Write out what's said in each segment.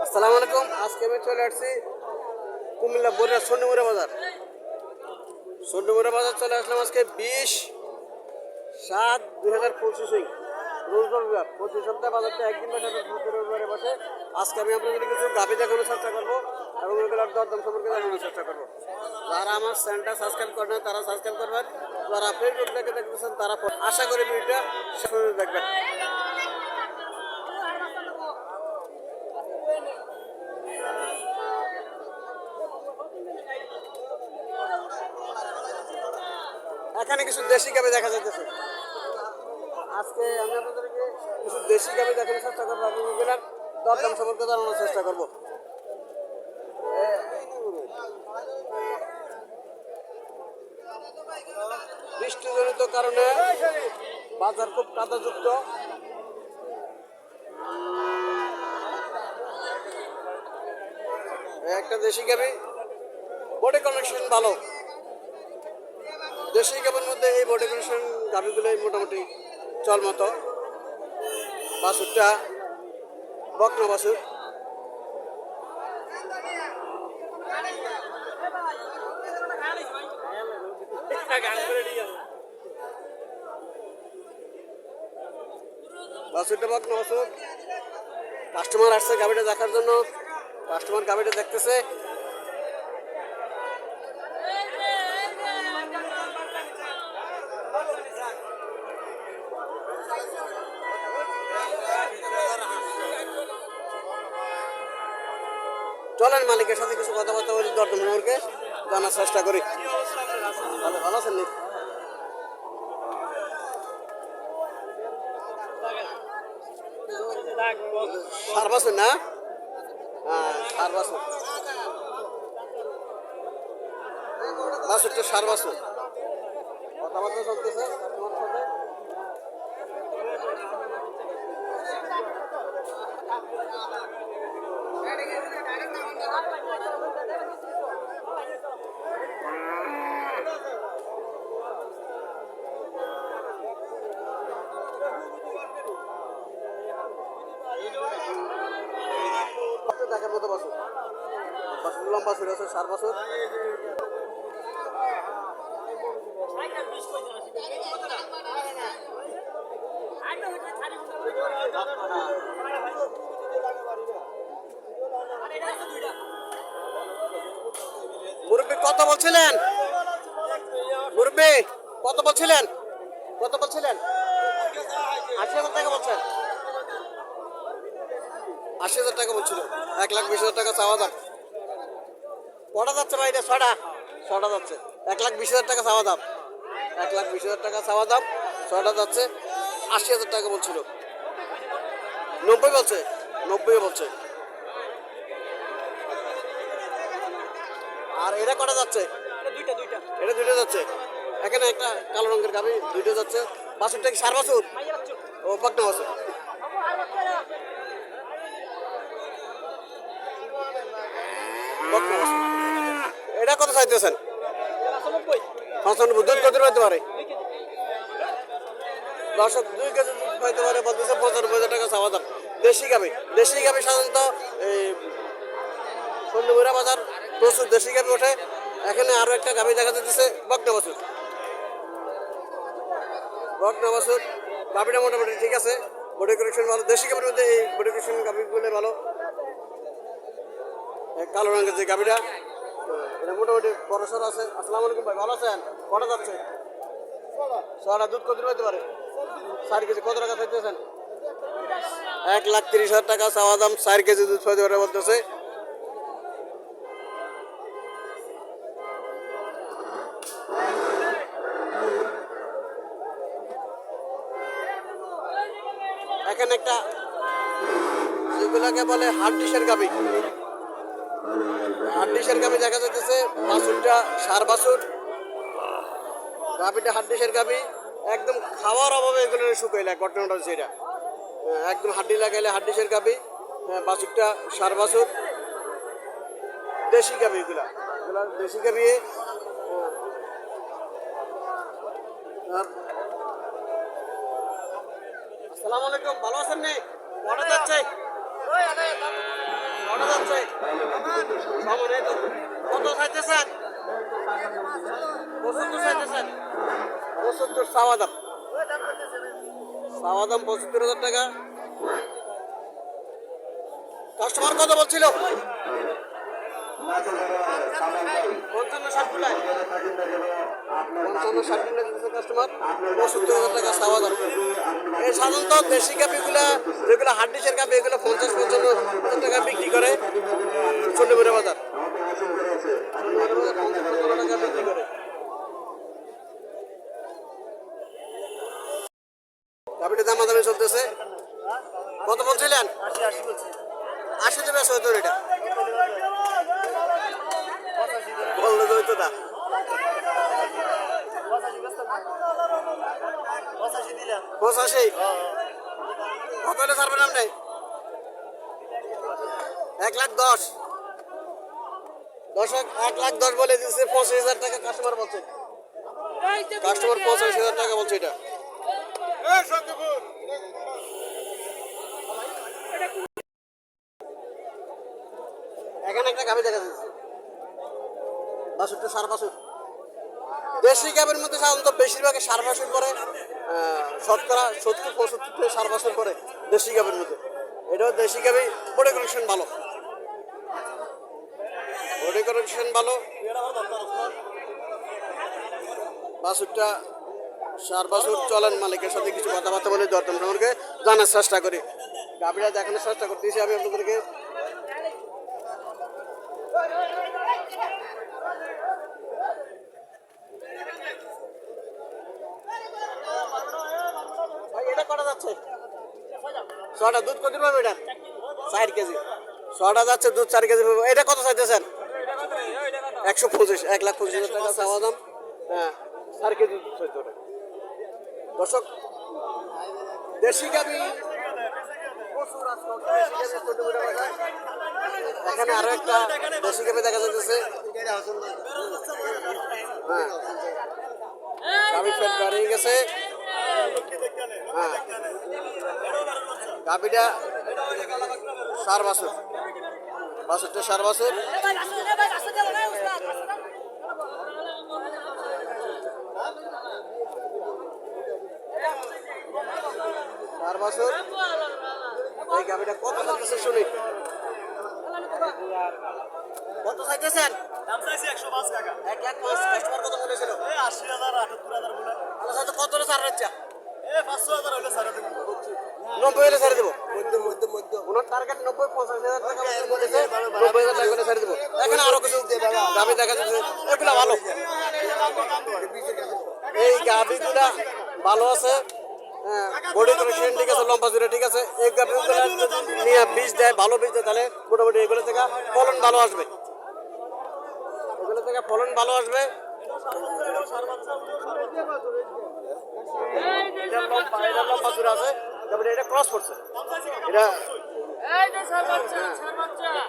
আসসালামু আলাইকুম। আজকে আমি চলে আসছি কুমিল্লা বরিয়া স্বর্ণমুড়া বাজার। স্বর্ণমুড়া বাজার চলে আসলাম আজকে 20/7/2025 রোজ রবিবার। প্রতি সপ্তাহে বাজারটা একদিন বসে, প্রতি রবিবারে বসে। আজকে আমি আপনাদের কিছু গাভী দেখানোর চেষ্টা করবো এবং এগুলোর দরদাম সম্পর্কে জানানোর চেষ্টা করবো। যারা আমার চ্যানেলটা সাবস্ক্রাইব করেন তারা সাবস্ক্রাইব করবেন, যারা ফেসবুক থেকে দেখতেছেন তারা আশা করি ভিডিওটা শেষ পর্যন্ত দেখবেন। এখানে কিছু দেশি গাভী দেখা যাচ্ছে। আজকে আমি আপনাদেরকে কিছু দেশি গাভী দেখানোর চেষ্টা করবো এবং এগুলার দরদাম সম্পর্কে জানানোর চেষ্টা করবো। বৃষ্টিজনিত কারণে বাজার খুব কাদাযুক্ত। একটা দেশি গাভী, বডি কন্ডিশন ভালো। দেশি গাভীর মধ্যে এই বডি কন্ডিশন গাভীগুলোই মোটামুটি চল মতো। বাছুরটা বকনা বাছুর। বাছুরটা বকনা বাছুর। কাস্টমার আসছে গাভীটা দেখার জন্য। কাস্টমার গাভীটা দেখতেছে। চলেন মালিকের সাথে কিছু কথাবার্তা বলি, দরদাম সম্পর্কে জানার চেষ্টা করি। ভালো আছেন নি? সার বাছুর না? হ্যাঁ, সার বাছুর। বাছুরটা সার বাছুর। কথাবার্তা চলতেছে কাস্টমারের সাথে। দেখার মতো বাছুর। বাছুর লম্বা ছিল, আছে সার বাছুর। মুরব্বী কত বলছিলেন? মুরব্বী কত বলছিলেন? কত বলছিলেন? 80,000 টাকা বলছেন। 80,000 টাকা বলছিল। 1,20,000 টাকা চাওয়া দাম। কটা যাচ্ছে ভাই? এটা ছটা যাচ্ছে। 1,20,000 টাকা চাওয়া দাম। 1,20,000 টাকা চাওয়া দাম। ছটা যাচ্ছে। 80,000 টাকা বলছিল। 90 বলছে। 90 বলছে। আর এটা কটা যাচ্ছে? এটা দুইটা যাচ্ছে। এখানে একটা কালো রঙের গাভী, দুইটা যাচ্ছে। বাছুরটা কি সার বাছুর? ও বকনা বাছুর। এটা কত চাইতেছেন? 95। দুধ কত হতে পারে? দর্শক 2 কেজি দুধ পাইতে পারে বলতেছে। 95,000 টাকা চাওয়া দাম। দেশি গাভী। দেশি গাভী সাধারণত এই স্বর্ণমুড়া বাজার প্রচুর দেশি গাভী ওঠে। এখানে আরো একটা গাভী দেখা যাচ্ছে, বকনা বাছুর। বকনা বাছুর গাভীটা মোটামুটি ঠিক আছে। বডি কালেকশন ভালো। দেশি গাভীর মধ্যে এই বডি কালেকশন গাভীগুলো ভালো। কালো রঙের যে গাভীটা, এটা মোটামুটি বড়সড় আছে। আসসালামু আলাইকুম ভাই, ভালো আছেন? কটা যাচ্ছে? ছটা। দুধ কত হতে পারে? 4 কেজি। কত টাকা চাইতেছেন? 1,30,000 টাকা চাওয়া দাম। 4 কেজি দুধ হতে পারে বলতেছে। এখানে একটা যেগুলাকে বলে হাড্ডিসের গাভী, হাড্ডিসের গাভী দেখা যাচ্ছে। বাছুরটা সার বাছুর। গাভীটা হাড্ডিসের গাভী। একদম খাওয়ার অভাবে এগুলো শুকাইলে ঘটনাটা হচ্ছে এটা। একদম হাড্ডি লাগাইলে হাড্ডিসের গাভী। বাছুরটা সার বাছুর। দেশি গাভী এগুলা দেশি গাভী। আসসালামু আলাইকুম, ভালো আছেন নি? কটা যাচ্ছে? কটা যাচ্ছে সময় নেই তো কত চাইতেছেন 75 চাইতেছেন 75 চাওয়া দাম 75,000 টাকা কাস্টমার কত বলছিল 55-60 মিলাই 55-60 মিলাই দিতেছে কাস্টমার 75,000 টাকা চাওয়া দাম এই সাধারণত দেশি গাভিগুলা যেগুলো হাড্ডিসের গাভি এগুলো 50-55 টাকা বিক্রি করে চন্ডীপুরের বাজার 55 টাকা বিক্রি করে গাভিটা দামাদামি চলতেছে কত বলছিলেন 80 দেবে হয়তো এটা বললে তো হইতো না 85 কত হলে ছাড়বেন আপনি 1,10,000 দর্শক 1,10,000 বলে দিচ্ছে 85,000 টাকা কাস্টমার বলছে কাস্টমার 85,000 টাকা বলছে এটা এখানে একটা গাভি দেখা যাচ্ছে বাছুরটা সার বাছুর দেশি গাভির মধ্যে সাধারণত বেশিরভাগ সার বাছুর করে শতকরা 70-75 সার বাছুর করে দেশি গাভির মধ্যে এটাও দেশি গাভি বডি কালেকশন ভালো বডি কালেকশন ভালো বাছুরটা সার বাছুর চলেন মালিকের সাথে কিছু কথাবার্তা বলে দরদাম সম্পর্কে জানার চেষ্টা করি গাভিটা দেখানোর চেষ্টা করতেছি আমি আপনাদেরকে ভাই এটা কটা যাচ্ছে 6টা দুধ কত পাবে এটা 4 কেজি 6টা যাচ্ছে দুধ 4 কেজি পাবে এটা কত চাইতেছেন 125 1,25,000 টাকা চাওয়া দাম হ্যাঁ 4 কেজি দুধ চাইতে দর্শক দেশি গাভি এখানে আরো একটা দেশি গাভি দেখা যাচ্ছে হ্যাঁ গাভি ফেট বাড়িয়ে গেছে হ্যাঁ গাভিটা সার বাছুর বাছুরটা সার বাছুর সার বাছুর এই গাভিটা কত চাইতেছে শুনি কত চাইতেছেন দাম চাইছি 105 টাকা 1,05,000 কাস্টমার কত বলেছিল এই 80,000 78,000 বলে আল্লাহ সাথে কত হলে ছাড় রাখছে এই 500,000 হইলে ছাড়া দেব 90 হলে ছাড়ে দেবো ওনার টার্গেট 90-85,000 টাকা বলেছে 90,000 টাকা করে ছাড়ে দেবো এখানে আরো কিছু গাভি দেখা যাচ্ছে এগুলা ভালো এই গাভিগুলা ভালো আছে বডি কালেকশন ঠিক আছে লম্বা জুড়ে ঠিক আছে এই গাভিগুলা নিয়ে বীজ দেয় ভালো বীজ দেয় তাহলে মোটামুটি এগুলো থেকে ফলন ভালো আসবে এগুলো থেকে ফলন ভালো আসবে এটা লম্বা জুড়ে আছে তারপরে এটা ক্রস করছে এটা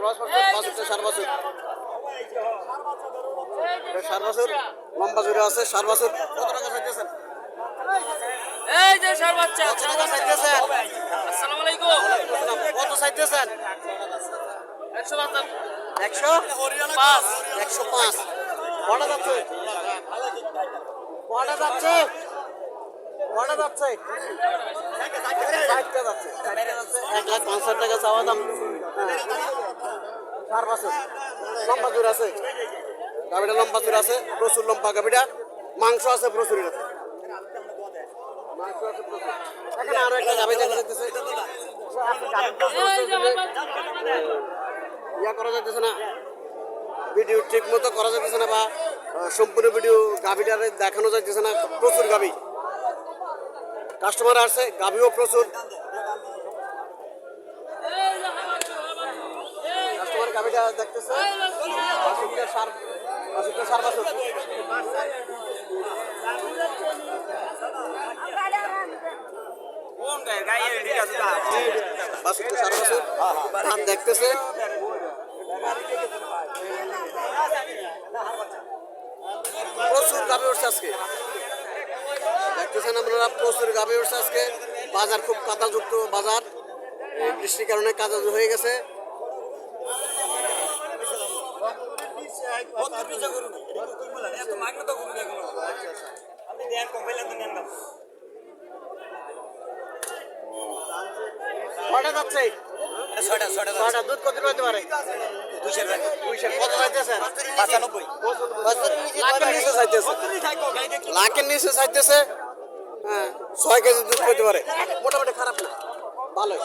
ক্রস করছে বাছুরটা সার বাছুর সার বাছুর লম্বা জুড়ে আছে সার বাছুর কত টাকা চাইতেছেন এই যে সার বাচ্চা কত টাকা চাইতেছেন আসসালামু আলাইকুম কত চাইতেছেন 105 105 কটা যাচ্ছে কটা যাচ্ছে কটা যাচ্ছে 60টা যাচ্ছে 1,05,000 টাকা চাওয়া দাম সার বাছুর লম্বা জোর আছে গাভিটা লম্বা জোর আছে প্রচুর লম্বা গাভিটা মাংস আছে প্রচুর আছে মাংস আছে প্রচুর এখানে আরো একটা গাভি দেখা যাচ্ছে ইয়া করা যাচ্ছে না ভিডিও ঠিক মতো করা যাচ্ছে না বা সম্পূর্ণ ভিডিও গাভিটারে দেখানো যাচ্ছে না প্রচুর গাভি কাস্টমার আসছে গাভিও প্রচুর কাস্টমার গাভিটা দেখতেছে সার বাছুর ধান দেখতেছে প্রচুর গাভি উঠছে আজকে দেখতেছেন আপনারা প্রচুর গাভি উঠছে আজকে বাজার খুব কাদাযুক্ত বাজার বৃষ্টির কারণে কাদা হয়ে গেছে কটা যাচ্ছে ছয়টা দুধ কত হতে পারে 200 কত চাইতেছে 95 লাখের নিচে চাইতেছে লাখের নিচে চাইতেছে হ্যাঁ 6 কেজি দুধ পেতে পারে মোটামুটি খারাপ না ভালো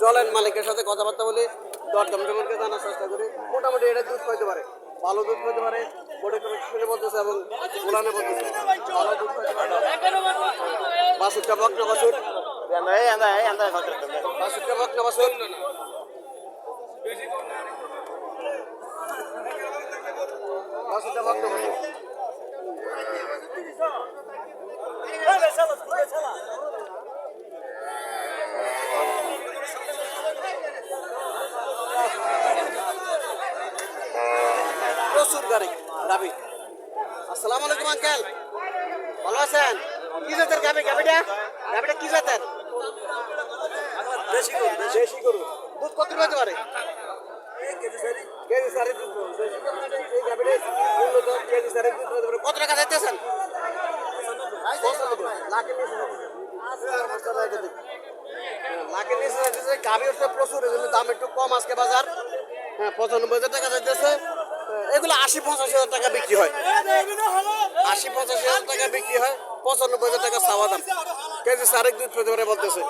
চলেন মালিকের সাথে কথাবার্তা বলি দরদাম সম্পর্কে জানার চেষ্টা করি মোটামুটি এটা দুধ পাইতে পারে ভালো দুধ পাইতে পারে বডি কমিশনে বলতেছে এবং গোলানে বলতেছে ভালো দুধ পাইতে পারে বাসুরটা বকনা বাসুর বাসুরটা বকনা বাসুর বাসুরটা বকনা বাসুর প্রচুর গাড়ি গাবি আসসালামু আলাইকুম আঙ্কেল ভালো আছেন কি জাতের গাবি গাবিটা গাবিটা কি জাতের দেশি গরু দুধ কত পেতে পারে কেজি সাড়ে দুধ দেশি গরু এই গাবিটা উন্নত কেজি সাড়ে দুধ পেতে পারে কত টাকা চাইতেছেন লাখের নিচে চাইতেছে গাবি হচ্ছে প্রচুর এই জন্য দাম একটু কম আজকে বাজার হ্যাঁ 95,000 টাকা চাইতেছে এগুলো 80-85,000 টাকা বিক্রি হয় 80-85,000 টাকা বিক্রি হয় 95,000 টাকা চাওয়া দাম কেজি সাড়ে দুধ পেতে পারে বলতেছে